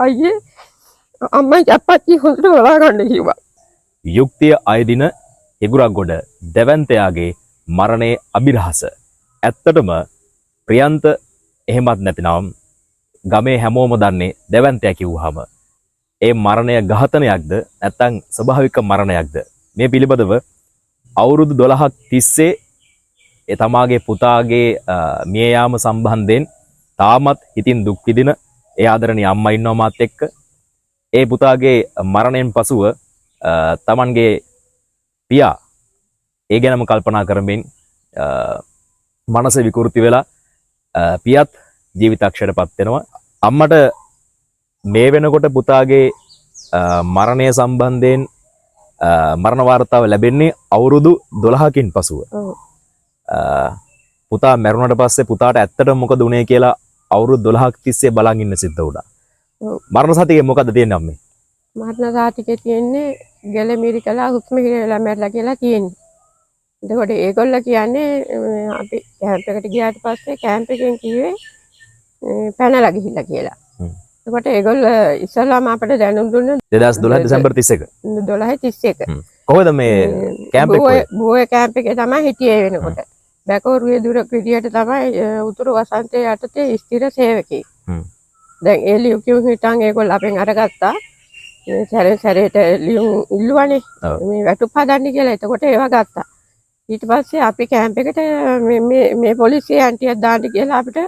අයියේ අම්මා චප්පච්චි හොඳට බලා ගන්න කිව්වා. යුක්තිය අයදින හිඟුරක්ගොඩ දැවැන්තයාගේ මරණයේ අභිරහස. ඇත්තටම ප්‍රියන්ත එහෙමත් නැතිනම් ගමේ හැමෝම දන්නේ දැවැන්තයා කිව්වහම ඒ මරණය ඝාතනයක්ද නැත්නම් ස්වභාවික මරණයක්ද මේ පිළිබඳව අවුරුදු 12ක් තිස්සේ ඒ තමාගේ පුතාගේ මිය යාම සම්බන්ධයෙන් තාමත් හිතින් දුක් විඳින ඒ ආදරණීය අම්මා ඉන්නවා මාත් එක්ක. ඒ පුතාගේ මරණයෙන් පසුව තමන්ගේ පියා ඒ ගැනම කල්පනා කරමින් මනස විකෘති වෙලා පියත් ජීවිතක්ෂයටපත් වෙනවා. අම්මට මේ වෙනකොට පුතාගේ මරණය සම්බන්ධයෙන් මරණ වාර්තාව ලැබෙන්නේ අවුරුදු 12කින් පසුව. පුතා මැරුණට පස්සේ පුතාට ඇත්තටම මොකද වුනේ කියලා අවුරුදු 12ක් තිස්සේ බලන් ඉන්න සිද්ධ වුණා. මරණ සතියේ මොකද තියෙන්නේ අම්මේ? මරණ සතියේ තියෙන්නේ ගැලමිරි කළා හුස්ම කියලා මැරලා කියලා තියෙන්නේ. එතකොට ඒගොල්ලෝ කියන්නේ අපි කැම්ප් එකට ගියාට පස්සේ කැම්ප් එකෙන් කිව්වේ පැනලා ගිහිල්ලා කියලා. එතකොට ඒගොල්ලෝ ඉස්සලාම අපිට දැනුම් දුන්නේ 2012 දෙසැම්බර් 31. 12:31. කොහොමද මේ කැම්ප් එක? බෝය කැම්ප් එකේ තමයි හිටියේ වෙනකොට. බැකෝරුවේ දුර විදියට තමයි උතුරු වසන්තයේ යටතේ ස්ථිර සේවකයෙක්. දැන් ඒ ලියුම් හිටන් ඒගොල්ලෝ අපෙන් අරගත්තා. මේ සැරේට ලියුම් ඉල්ලුවානේ. මේ වැටුප් හදන්න කියලා. එතකොට ඒවා ගත්තා. ඊට පස්සේ අපි කැම්ප් එකට මේ පොලිසිය ඇන්ටියක් දාන්න කියලා අපිට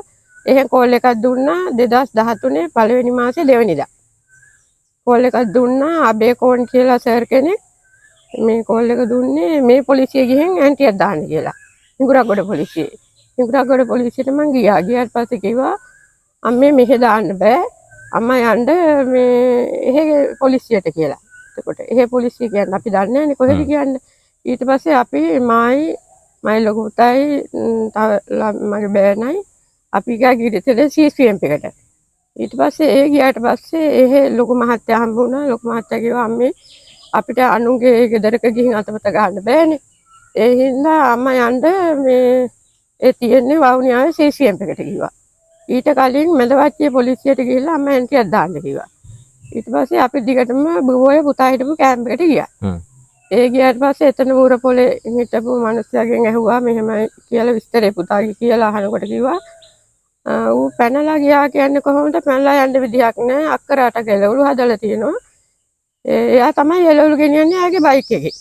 එහෙන් කෝල් එකක් දුන්නා 2013 පළවෙනි මාසේ දෙවෙනිදා. කෝල් එකක් දුන්නා අබේකෝන් කියලා සර් කෙනෙක්. මේ කෝල් එක දුන්නේ මේ පොලිසිය ගිහින් ඇන්ටියක් දාන්න කියලා. හිඟුරක්ගොඩ පොලිසිය. හිඟුරක්ගොඩ පොලිසියට මං ගියා. ගියාට පස්සේ කිව්වා අම්මේ මෙහෙ දාන්න බෑ. අම්මා යන්න මේ එහෙ පොලිසියට කියලා. එතකොට එහෙ පොලිසිය කියන්නේ අපි දන්නේ නැනේ කොහෙද කියන්නේ. ඊට පස්සේ අපි මයි ලොකු පුතයි තව මගේ බෑනයි අපි ගියා ගිරිතේ CCMP එකට. ඊට පස්සේ ඒ ගියාට පස්සේ එහෙ ලොකු මහත්තයා හම්බ වුණා. ලොකු මහත්තයා කිව්වා අම්මේ අපිට අනුන්ගේ ගෙදරක ගිහින් අතපත ගන්න බෑනේ. ඒ හින්දා අම්මා යන්න මේ ඒ තියෙන්නේ වවුනියාවේ CCMP එකට කිව්වා. ඊට කලින් මැදවච්චේ පොලිසියට ගිහිල්ලා අම්මා එන්ටියක් දාන්න කිව්වා. ඊට පස්සේ අපි දිගටම බොහෝය පුතා හිටපු කැම්ප් එකට ගියා. ඒ ගියාට පස්සේ එතන ඌර පොලේ හිටපු මිනිස්සුගෙන් ඇහුවා මෙහෙමයි කියලා විස්තරේ පුතාගේ කියලා අහනකොට කිව්වා ඌ පැනලා ගියා කියන්නේ කොහොමද? පැනලා යන්න විදියක් නැහැ. අක්කරට කෙලවලු හදලා තියෙනවා. එයා තමයි එළවලු ගෙනියන්නේ ආගේ බයික් එකේ.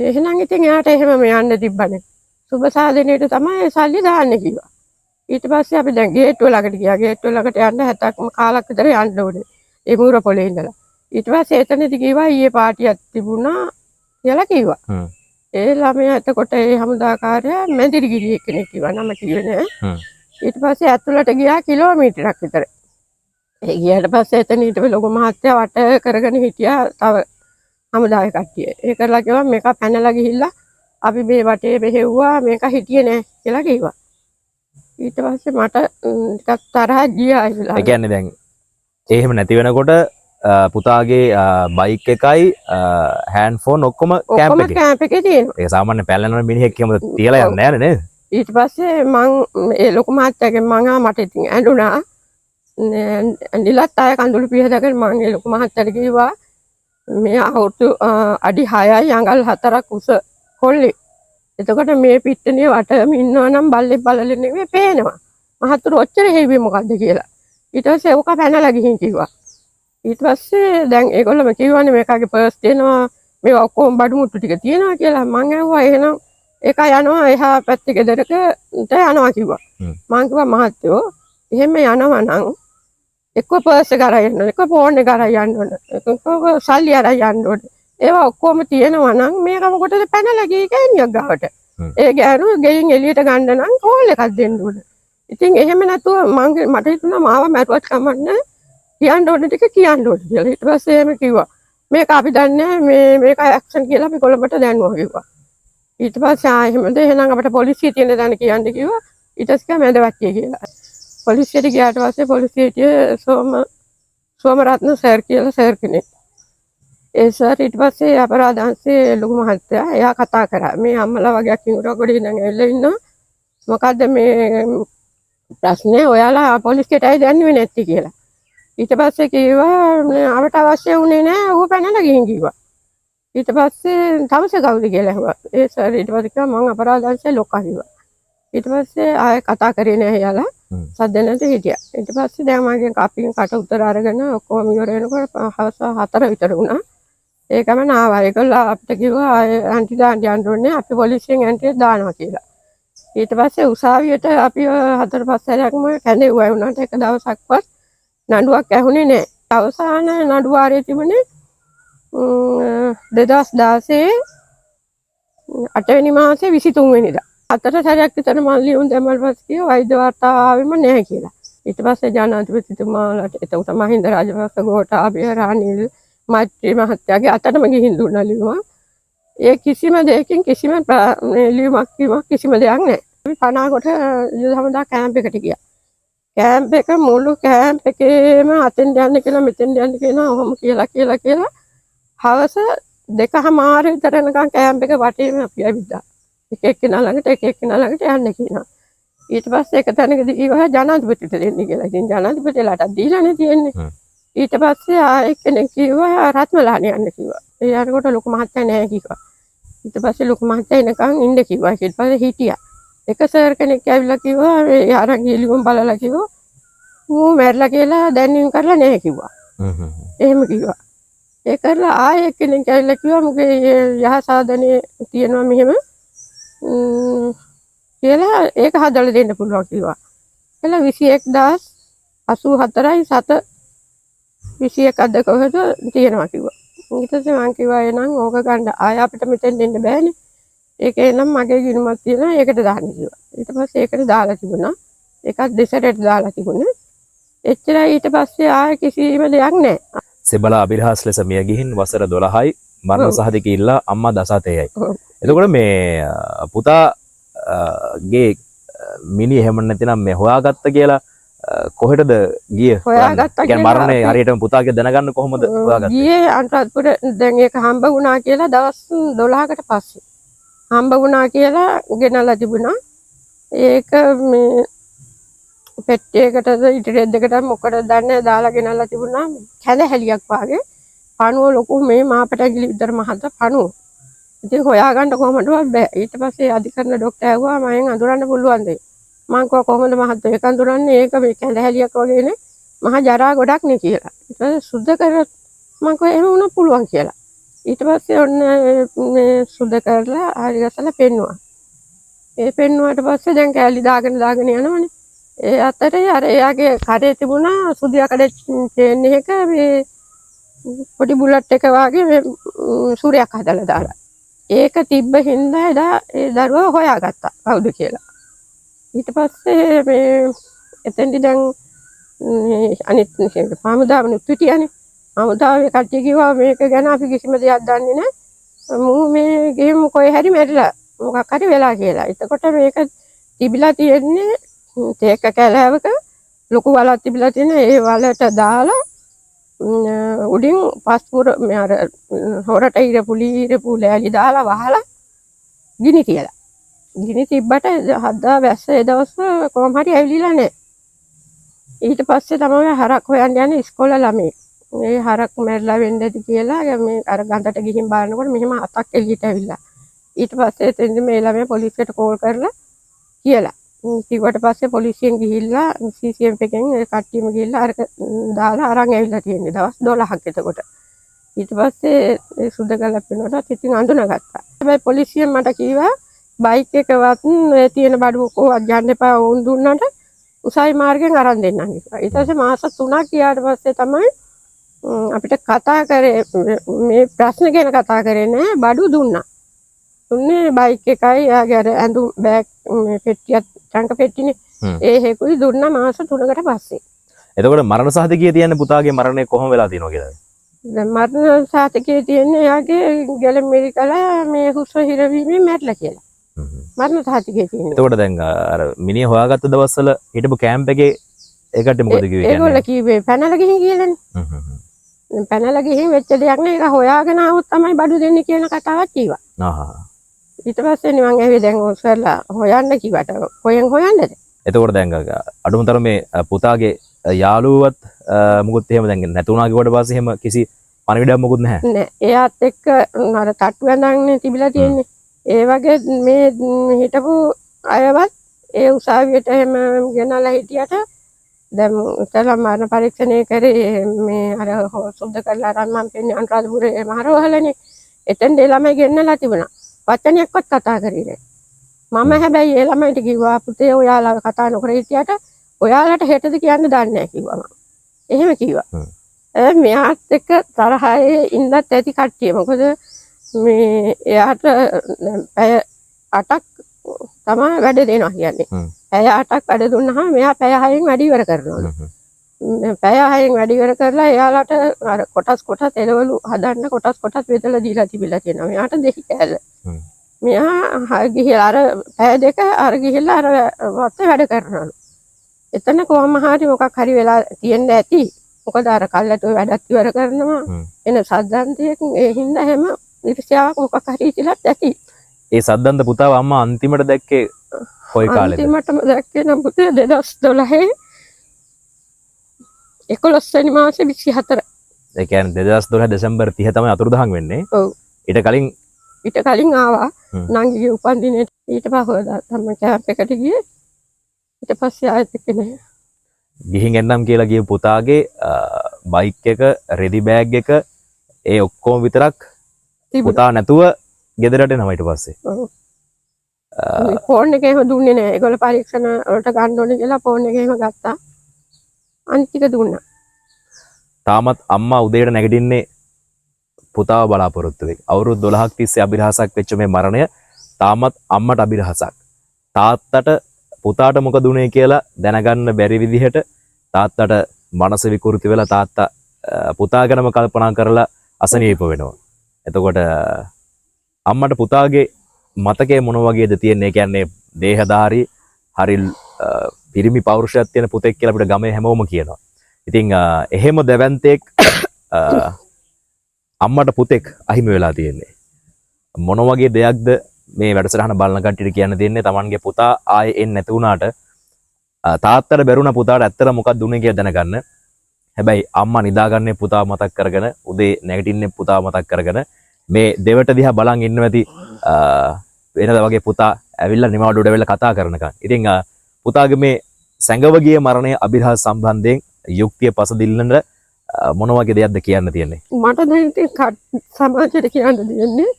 එහෙනම් ඉතින් එයාට එහෙම යන්න තිබ්බනේ. සුබ සාධනෙට තමයි සල්ලි දාන්න කිව්වා. ඊට පස්සේ අපි දැන් ගේට්ටුව ළඟට ගියා. ගේට්ටුව ළඟට යන්න 7ක් කාලක් විතර යන්න ඕනේ. ඒ මූර පොලේ ඉඳලා. ඊට පස්සේ එතනදී කිව්වා ඊයේ පාටියක් තිබුණා කියලා කිව්වා. ඒ ළමයා එතකොට ඒ හමුදාකාරයා මැදිරිගිරිය කෙනෙක් කිව්වා. නම කිව්වේ නෑ. ඊට පස්සේ ඇතුළට ගියා කිලෝමීටරක් විතර. ඒ ගියාට පස්සේ එතන හිටපු ලොකු මහත්තයා වට කරගෙන හිටියා තව හමුදාවේ කට්ටිය. ඒ කරලා කිව්වා මේක පැනලා ගිහිල්ලා අපි මේ වටේ මෙහෙව්වා මේක හිටියේ නෑ කියලා කිව්වා. ඊට පස්සේ මට ටිකක් තරහ ගියා ඒ වෙලාවේ. ඒ කියන්නේ දැන් එහෙම නැති වෙනකොට පුතාගේ බයික් එකයි හෑන්ඩ් ෆෝන් ඔක්කොම කැම්ප් එකේ තියෙනවා. ඒක සාමාන්‍ය පැලන මිනිහෙක් එහෙම තියලා යන්නේ නැහැ නේද? ඊට පස්සේ මං ඒ ලොකු මහත්තයාගෙන් මං මට ඉතින් ඇඬුණා. නිලත් අය කඳුළු පිහදගෙන මං ඒ ලොකු මහත්තයාට කිව්වා මේ අවුරුදු අඩි 6යි අඟල් 4ක් උස කොල්ලේ. එතකොට මේ පිට්ටනිය වටම ඉන්නවා නම් බල්ලේ බලලේ නෙමෙයි පේනවා. මහතුරු ඔච්චර හේවි මොකද්ද කියලා. ඊට පස්සේ ඕක පැනලා ගිහින් කිව්වා. ඊට පස්සේ දැන් ඒගොල්ලෝ කිව්වනේ මේකගේ පර්ස් දෙනවා මේවා ඔක්කොම බඩු මුට්ටු ටික තියෙනවා කියලා. මං ඇහුවා එහෙනම් ඒක යනවා එහා පැත්තේ ගෙදරකට යනවා කිව්වා. මං කිව්වා මහත්තයෝ එහෙම යනවා නම් එක්ක පර්ස් එක අරන් යන්න ඕනේ, එක්ක ෆෝන් එක අරන් යන්න ඕනේ, එක්ක සල්ලි අරන් යන්න ඕනේ. ඒවා ඔක්කොම තියෙනවා නම් මේක මොකටද පැනලා ගියේ ගෑණියක් ගාවට. ඒ ගෑනු ගෙයින් එළියට ගන්න නම් කෝල් එකක් දෙන්න ඕනේ. ඉතින් එහෙම නැතුව මට හිතුණා මාව මැරුවත් කමන්නේ කියන්න ඕනේ ටික කියන්න ඕනේ කියලා. ඊට පස්සේ එහෙම කිව්වා. මේක අපි දන්නේ මේක ඇක්ෂන් කියලා අපි කොළඹට දැන්වුවා කිව්වා. ඊට පස්සේ එහෙමද එහෙනම් අපිට පොලිසිය තියෙන දණ කියන්න කිව්වා. ඊට පස්සේ මැදවැච්චේ කියලා. පොලිසියට ගියාට පස්සේ පොලිසියේ සෝමරත්න සර් කියලා සර් කෙනෙක්. ඒ සර් ඊට පස්සේ අපරාධ අංශයේ ලොකු මහත්තයා එයා කතා කරා. මේ අම්මලා වගේ කිඟුරගොඩේ ඉඳන් ඇවිල්ලා ඉන්නවා. මොකද්ද මේ ප්‍රශ්නේ ඔයාලා පොලිසියට ඇයි දැන්නුවේ නැති කියලා. ඊට පස්සේ කිව්වා අපට අවශ්‍ය වුණේ නෑ ඌ පැනලා ගිහින් කිව්වා. ඊට පස්සේ තමස කවුද කියලා ඇහුවා. ඒ සර් ඊට පස්සේ කිව්වා මං අපරාධ අංශයේ ලොක්කා කිව්වා. ඊට පස්සේ ආයෙ කතා කරේ නෑ යාලා. සද්ද නැති හිටියා. ඊට පස්සේ දැන් මගෙන් අපින් කට උතර අරගෙන ඔක්කොම ඉවර වෙනකොට හවස 4 විතර වුණා. ඒකම නාවා. ඒගොල්ලෝ අපිට කිව්වා ඇන්ටි දාන්න යන්න ඕනේ. අපි පොලිසියෙන් ඇන්ටි දානවා කියලා. ඊට පස්සේ උසාවියට අපි 4-5 සැරයක්ම කැඳෙව්වා. වුණාට එක දවසක්වත් නඩුවක් ඇහුනේ නෑ. අවසාන නඩුව ආරේ තිබුණේ 2016 8 වෙනි මාසේ 23 වෙනිදා. 4 සැරයක් විතර මම ලියුම් දැම්මල් පස්සේ වෛද්‍ය වාර්තාව ආවෙම නැහැ කියලා. ඊට පස්සේ ජනාධිපතිතුමාලට එතකොට මහින්ද රාජපක්ෂ ගෝඨාභය රානිල් මෛත්‍රී මහත්තයාගේ අතටම ගිහින් දුන්නා ලියුම. ඒ කිසිම දෙයකින් කිසිම ලියුමක් කිසිම දෙයක් නැහැ. අපි පනාකොට යුද හමුදා කැම්ප් එකට ගියා. කැම්ප් එක මුළු කැම්ප් එකේම අතෙන් යන්න කියලා මෙතෙන් යන්න කියනවා. ඔහොම කියලා හවස 2:00 විතර යනකම් කැම්ප් එක වටේම අපි ඇවිද්දා. එක එක්කෙනා ළඟට යන්න කියනවා. ඊට පස්සේ එක තැනකදී කිව්වා ජනාධිපතිට දෙන්න කියලා. ඉතින් ජනාධිපතිලාට දීලානේ තියෙන්නේ. ඊට පස්සේ ආයෙ කෙනෙක් කිව්වා රත්මලාන යන්න කිව්වා. ඒ යනකොට ලොකු මහත්තයා නැහැ කිව්වා. ඊට පස්සේ ලොකු මහත්තයා එනකන් ඉන්න කිව්වා. ඊට පස්සේ හිටියා. එක සර් කෙනෙක් ඇවිල්ලා කිව්වා මේ අරන් ගිලියුම් බලලා කිව්වා ඌ මැරිලා කියලා දැනීම් කරලා නැහැ කිව්වා. එහෙම කිව්වා. ඒ කරලා ආයෙ කෙනෙක් ඇවිල්ලා කිව්වා මුගේ යහ සාධනේ තියෙනවා මෙහෙම කියලා ඒක හදලා දෙන්න පුළුවන් කිව්වා. එලා 21084යි 7 21 අද කොහෙද තියෙනවා කිව්වා. ඊට පස්සේ මං කිව්වා එනං ඕක ගන්න ආය අපිට මෙතෙන් දෙන්න බෑනේ. ඒකේ නම් මගේ ගිණුමක් තියෙනවා ඒකට දාන්න කිව්වා. ඊට පස්සේ ඒකට දාලා තිබුණා. ඒකත් දෙසරට දාලා තිබුණේ. එච්චරයි ඊට පස්සේ ආය කිසිම දෙයක් නැහැ. සෙබලා අබිරහස් ලෙස මිය ගිහින් වසර 12යි මරණ සහතික ඉල්ලා අම්මා දසතේයයි. එතකොට මේ පුතාගේ මිනි එහෙම නැතිනම් මේ හොයාගත්ත කියලා කොහෙටද ගියේ? හොයාගත්තා කියන්නේ මරණේ හරියටම පුතාගේ දැනගන්න කොහොමද හොයාගත්තේ? ගියේ අනුරාධපුර දැන් ඒක හම්බ වුණා කියලා දවස් 12කට පස්සේ. හම්බ වුණා කියලා ගෙනලා තිබුණා. ඒක මේ පෙට්ටියකටද ඉටිරෙද්දකට මොකටද දන්නේ දාලා ගෙනලා තිබුණා. කැඳ හැලියක් වාගේ. පණුව ලොකු මේ මාපට ඇඟිලි විතර මහත පණුව. ඉතින් හොයාගන්න කොහොමදවත් බෑ. ඊට පස්සේ අධිකරණ ડોක්ටර් ඇහුවා මම අඳුරන්න පුළුවන්ද? මං කොහොමද මහත්තයෝ ඒක අඳුරන්නේ? ඒක මේ කැඳ හැලියක් වගේනේ. මහා ජරා ගොඩක් නේ කියලා. ඊට පස්සේ සුද්ධ කරත් මං කොහේ එහෙම වුණා පුළුවන් කියලා. ඊට පස්සේ ඔන්න මේ සුද්ධ කරලා හරි ගසලා පෙන්නුවා. ඒ පෙන්නුවාට පස්සේ දැන් කැලි දාගෙන යනවනේ. ඒ අතරේ අර එයාගේ කරේ තිබුණා සුදියා කඩේ චේන් එක මේ පොඩි බුලට් එක වගේ මේ සූර්යයක් හදලා දාලා. ඒක තිබ්බ හින්දා එදා ඒ දරුවා හොයාගත්තා කවුද කියලා. ඊට පස්සේ මේ එතෙන්දි දැන් අනිත් පාමුදාවනුත් හිටියානේ. පාමුදාවේ කට්ටිය කිව්වා මේක ගැන අපි කිසිම දෙයක් දන්නේ නැහැ. මූ මේ ගෙම කොයි හැරි මැරිලා මොකක් හරි වෙලා කියලා. එතකොට මේක තිබිලා තියෙන්නේ තේක කැලෑවක ලොකු වලක් තිබිලා තියෙන ඒ වලට දාලා උඩින් පස්පුර මේ අර හොරට ඉරපු ලෑලි දාලා වහලා ගිනි තියලා. ගිනි තිබ්බට හද්දා වැස්ස ඒ දවස් කොහොම හරි ඇවිලිලා නැහැ. ඊට පස්සේ තමයි හරක් හොයන්න යන්නේ ඉස්කෝලේ ළමයි. මේ හරක් මැරිලා වෙන්න ඇති කියලා මේ අර ගඳට ගිහින් බලනකොට මෙහෙම අතක් එළියට ඇවිල්ලා. ඊට පස්සේ එතෙන්දි මේ ළමයා පොලිසියට කෝල් කරලා කියලා. ඊට පස්සේ පොලිසියෙන් ගිහිල්ලා CCM එකෙන් ඒ කට්ටියම ගිහිල්ලා අරක දාලා අරන් ඇවිල්ලා තියෙන්නේ දවස් 12ක් එතකොට. ඊට පස්සේ ඒ සුද්ධ කරලා පෙන්නනකොට ඉතින් අඳුනගත්තා. හැබැයි පොලිසියෙන් මට කිව්වා බයික් එකවත් ඒ තියෙන බඩුව කොහොමද යන්න එපා වුන් දුන්නාට උසයි මාර්ගෙන් අරන් දෙන්නම් කිව්වා. ඊට පස්සේ මාස 3ක් ගියාට පස්සේ තමයි අපිට කතා කරේ මේ ප්‍රශ්න ගැන කතා කරේ නෑ බඩු දුන්නා. දුන්නේ බයික් එකයි යාගේ අර ඇඳුම් බෑග් මේ පෙට්ටියක් ටංක පෙට්ටිනේ. ඒ හේකුයි දුන්නා මාස 3කට පස්සේ. එතකොට මරණ සහතිකයේ තියෙන පුතාගේ මරණය කොහොම වෙලා තියෙනවද කියලාද? දැන් මරණ සහතිකයේ තියෙන්නේ යාගේ ගැල මෙරිකලා මේ හුස්ම හිරවීමෙන් මැරිලා කියලා. මරණ සහතිකයේ තියෙන්නේ. එතකොට දැන් අර මිනිහ හොයාගත්ත දවස්වල හිටපු කැම්ප් එකේ ඒකට මොකද කිව්වේ? ඒගොල්ලෝ කිව්වේ පැනලා ගිහින් කියලානේ. පැනලා ගිහින් වෙච්ච දෙයක් නේ. ඒක හොයාගෙන ආවොත් තමයි බඩු දෙන්නේ කියන කතාවක් කිව්වා. ඊට පස්සේ නිවන් ඇවිත් දැන් ඔස්සලා හොයන්න කිව්වට කොහෙන් හොයන්නද? එතකොට දැන් අඩුමතර මේ පුතාගේ යාළුවත් මුකුත් එහෙම දැන් නැතුණා කිව්වට පස්සේ එහෙම කිසි පණිවිඩයක් මුකුත් නැහැ. නෑ එයාත් එක්ක අර තට්ටු ඇඳන්නේ තිබිලා තියෙන්නේ. ඒ වගේ මේ හිටපු අයවත් ඒ උසාවියට එහෙම ගෙනලා හිටියට දැන් උතල මරණ පරීක්ෂණය කරේ මේ අර සුද්ධ කරලා අරන් මම පෙන්නේ අනුරාධපුරේ මහරවහලනේ. එතෙන් ඒ ළමයි ගෙන්නලා තිබුණා. වචනයක්වත් කතා කරේ නෑ. මම හැබැයි ඒ ළමයිට කිව්වා පුතේ ඔයාලා කතා නොකර හිටියට ඔයාලට හෙටද කියන්න දන්නේ නැහැ කිව්වා මම. එහෙම කිව්වා. මෙයාත් එක්ක තරහයේ ඉන්නත් ඇති කට්ටිය. මොකද මේ එයාට පැය 8ක් තමයි වැඩ දෙනවා කියන්නේ. පැය 8ක් වැඩ දුන්නාම මෙයා පැය 6න් වැඩ ඉවර කරනවලු. පැය 6න් වැඩ ඉවර කරලා එයාලට අර කොටස් එළවලු හදන්න කොටස් බෙදලා දීලා තිබිලා තියෙනවා. මෙයාට දෙහි කෑල්ල. මෙයා ගිහිල්ලා අර පැය දෙක අර ගිහිල්ලා අර වත්තේ වැඩ කරනවලු. එතන කොහොම හරි මොකක් හරි වෙලා තියෙන්න ඇති. මොකද අර කල්ලාට වැඩත් ඉවර කරනවා. එන සද්දන්තයක් ඒ හින්දා හැම ඉරිසියාවක් මොකක් හරි ඉතිලත් ඇති. ඒ සද්දන්ත පුතාව අම්මා අන්තිමට දැක්කේ කොයි කාලෙද? අන්තිමටම දැක්කේ නම් පුතේ 2012 11 වෙනි මාසේ 24. ඒ කියන්නේ 2012 දෙසැම්බර් 30 තමයි අතුරුදහන් වෙන්නේ. ඔව්. ඊට කලින් ආවා නංගිගේ උපන්දිනේ. ඊට පස්සේ තමයි කැම්ප් එකට ගියේ. ඊට පස්සේ ආයෙත් එක්කනේ. ගිහින් එන්නම් කියලා ගිය පුතාගේ බයික් එක රෙදි බෑග් එක ඒ ඔක්කොම විතරක් පුතා නැතුව ගෙදරට එනවා ඊට පස්සේ. ඔව්. ෆෝන් එක එහෙම දුන්නේ නැහැ. ඒගොල්ලෝ පරීක්ෂණ වලට ගන්න ඕනේ කියලා ෆෝන් එක එහෙම ගත්තා. අනිත් ටික දුන්නා. තාමත් අම්මා උදේට නැගිටින්නේ පුතාව බලාපොරොත්තු වෙයි. අවුරුදු 12ක් තිස්සේ අභිරහසක් වෙච්ච මේ මරණය තාමත් අම්මට අභිරහසක්. තාත්තට පුතාට මොකද උනේ කියලා දැනගන්න බැරි විදිහට තාත්තට මනස විකෘති වෙලා තාත්තා පුතා ගැනම කල්පනා කරලා අසනීප වෙනවා. එතකොට අම්මට පුතාගේ මතකයේ මොන වගේද තියෙන්නේ? කියන්නේ දේහධාරී හරි පිරිමි පෞරුෂයක් තියෙන පුතෙක් කියලා අපිට ගමේ හැමෝම කියනවා. ඉතින් එහෙම දෙවන්තෙක් අම්මට පුතෙක් අහිමි වෙලා තියෙන්නේ. මොන වගේ දෙයක්ද මේ වැඩසටහන බලන කට්ටියට කියන්න දෙන්නේ? Tamanගේ පුතා ආයේ එන්නේ නැති වුණාට තාත්තට බැරුණ පුතාට ඇත්තට මොකක්ද උනේ කියලා දැනගන්න. හැබැයි අම්මා නිදාගන්නේ පුතාව මතක් කරගෙන, උදේ නැගිටින්නේ පුතාව මතක් කරගෙන මේ දෙවට දිහා බලන් ඉන්න ඇති වෙනද වගේ පුතා ඇවිල්ලා නිමාඩු උඩ වෙලා කතා කරනකන්. ඉතින් පුතාගේ මේ සැඟව ගිය මරණය අභිරහස් සම්බන්ධයෙන් යුක්තිය පසදිල්ලන මොන වගේ දෙයක්ද කියන්න තියෙන්නේ? මට දැන් ඉතින් සමාජයට කියන්න දෙන්නේ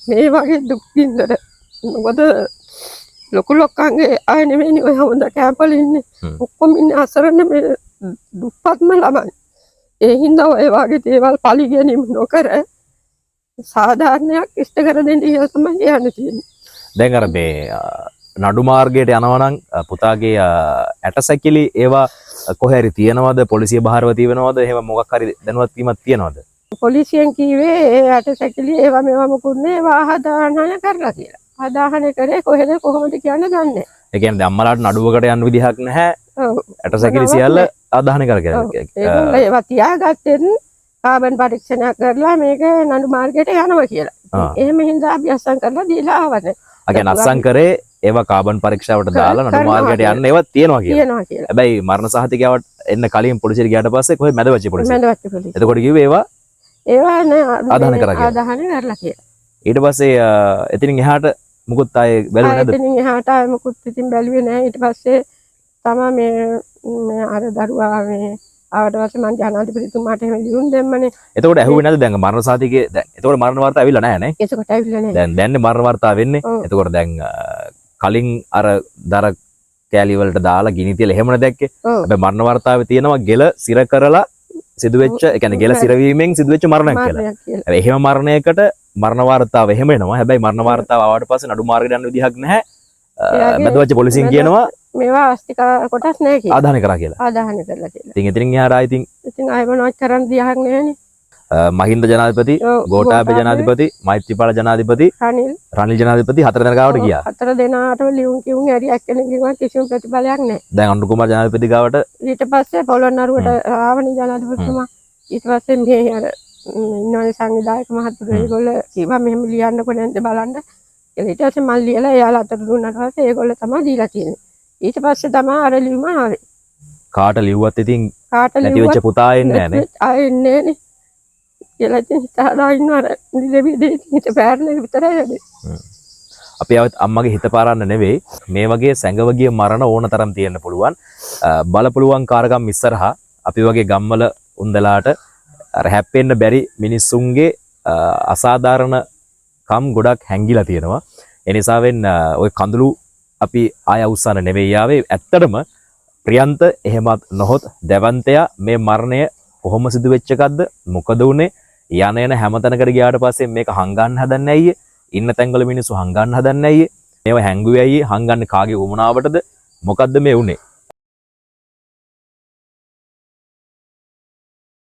මේ වගේ දුක් විඳින මොකද ලොකු ලොක්කන්ගේ අය නෙමෙයි ඔය හොඳ කැම්පවල ඉන්නේ. ඔක්කොම ඉන්නේ අසරණ මේ දුප්පත්ම ළමයි. ඒ හින්දා ඔය වගේ දේවල් පරිගැනීම නොකර සාධාරණයක් ඉෂ්ට කර දෙන්න කියලා තමයි කියන්න තියෙන්නේ. දැන් අර මේ නඩු මාර්ගයට යනවා නම් පුතාගේ ඇටසැකිලි ඒවා කොහේ හරි තියනවද? පොලිසිය බහරව තියනවද? එහෙම මොකක් හරි දැනුවත් වීමක් තියනවද? පොලිසියෙන් කිව්වේ ඒ ඇටසැකිලි ඒවා මේවා මොකුත් නෑ වාහදාහනය කරලා කියලා. ආදාහනය කරේ කොහෙද කොහොමද කියන්න දන්නේ නැහැ. ඒ කියන්නේ අම්මලාට නඩුවකට යන්න විදිහක් නැහැ. ඔව්. ඇටසැකිලි සියල්ල ආදාහනය කරගෙන. ඒගොල්ලෝ ඒවා තියාගත්තෙත් කාබන් පරීක්ෂණයක් කරලා මේක නඩු මාර්ගයට යනවා කියලා. එහෙම හින්දා අපි අස්සම් කරලා දීලා ආවද. ඒ කියන්නේ අස්සම් කරේ ඒවා කාබන් පරීක්ෂාවට දාලා නඩු මාර්ගයට යන්න ඒවා තියනවා කියලා. හැබැයි මරණ සහතිකයට එන්න කලින් පොලිසියට ගියාට පස්සේ කොහෙද මැදවච්ච පොලිසිය. මැදවච්ච පොලිසිය. එතකොට කිව්වේ ඒවා නෑ ආදාහනය කරලා කියලා. ඊට පස්සේ එතනින් එහාට මුකුත් ආයේ බැලුවේ නැද්ද? එතනින් එහාට ආයේ මුකුත් ඉතින් බැලුවේ නැහැ. ඊට පස්සේ තමයි මේ අර දරුවා මේ ආවට පස්සේ මං ජනාධිපතිතුමාට එහෙම ලියුම් දැම්මනේ. එතකොට ඇහුවේ නැද්ද දැන් මරණ සාතිකයේ දැන් එතකොට මරණ වාර්තා ඇවිල්ලා නැහැ නේ? එතකොට ඇවිල්ලා නැහැ. දැන් මරණ වාර්තා වෙන්නේ. එතකොට දැන් කලින් අර දර කෑලි වලට දාලා ගිනි තියලා එහෙමනේ දැක්කේ. හැබැයි මරණ වාර්තාවේ තියෙනවා ගෙල සිර කරලා සිදුවෙච්ච ඒ කියන්නේ ගෙල සිරවීමෙන් සිදුවෙච්ච මරණයක් කියලා. හැබැයි එහෙම මරණයකට මරණ වාර්තාව එහෙම එනවා. හැබැයි මරණ වාර්තාව ආවට පස්සේ නඩු මාර්ගයට යන්න විදිහක් නැහැ. මැදවච්ච පොලිසියෙන් කියනවා මේවා අස්තික කොටස් නැහැ කියලා. ආදාහනය කරා කියලා. ආදාහනය කරලා කියලා. ඉතින් එතනින් එහාට ඉතින් ආයෙ මොනවද කරන්න දිහක් නැහැනේ. මහින්ද ජනාධිපති, ගෝඨාභය ජනාධිපති, මෛත්‍රීපාල ජනාධිපති, රනිල් ජනාධිපති 4 දෙනා ගාවට ගියා. 4 දෙනාටම ලියුම් කියුම් ඇරි එක්කෙනෙක්ගෙන් කිසිම ප්‍රතිඵලයක් නැහැ. දැන් අනුර කුමාර ජනාධිපති ගාවට ඊට පස්සේ පොළොන්නරුවට ආවනි ජනාධිපතිතුමා. ඊට පස්සේ මේ අර ඉන්නවනේ සංවිධායක මහතුරු ඒගොල්ලෝ කිව්වා මෙහෙම ලියන්නකො නැන්ද බලන්න. ඊට පස්සේ මල් ලියලා එයාලා අතට දුන්නාට පස්සේ ඒගොල්ලෝ තමයි දීලා තියෙන්නේ. ඊට පස්සේ තමයි අර ලියුම ආවේ. කාට ලිව්වත් ඉතින් කාට නැති වෙච්ච පුතා එන්නේ නැහැ නේ. ආයෙන්නේ නේ කියලා ඉතින් හිතලා ඉන්නවර දෙවිදේ හිත පැරණ විතරයි වැඩේ. අපි આવත් අම්මගේ හිත පාරන්න නෙවෙයි මේ වගේ සැඟව ගිය මරණ ඕන තරම් තියෙන්න පුළුවන්. බලපුලුවන් කාර්කම් ඉස්සරහා අපි වගේ ගම්වල උන්දලාට අර හැප්පෙන්න බැරි මිනිස්සුන්ගේ අසාධාරණ කම් ගොඩක් හැංගිලා තියෙනවා. ඒ නිසාවෙන් ওই කඳුළු අපි ආය උස්සන නෙවෙයි ආවේ. ඇත්තටම ප්‍රියන්ත එහෙමත් නොහොත් දැවන්තයා මේ මරණය කොහොම සිදු වෙච්ච එකක්ද? මොකද උනේ? යන යන හැමතැනකට ගියාට පස්සේ මේක හංගන්න හදන්නේ ඇයියේ? ඉන්න තැන්වල මිනිස්සු හංගන්න හදන්නේ ඇයියේ? මේව හැංගුවේ ඇයියේ? හංගන්නේ කාගේ උමනාවටද? මොකද්ද මේ උනේ?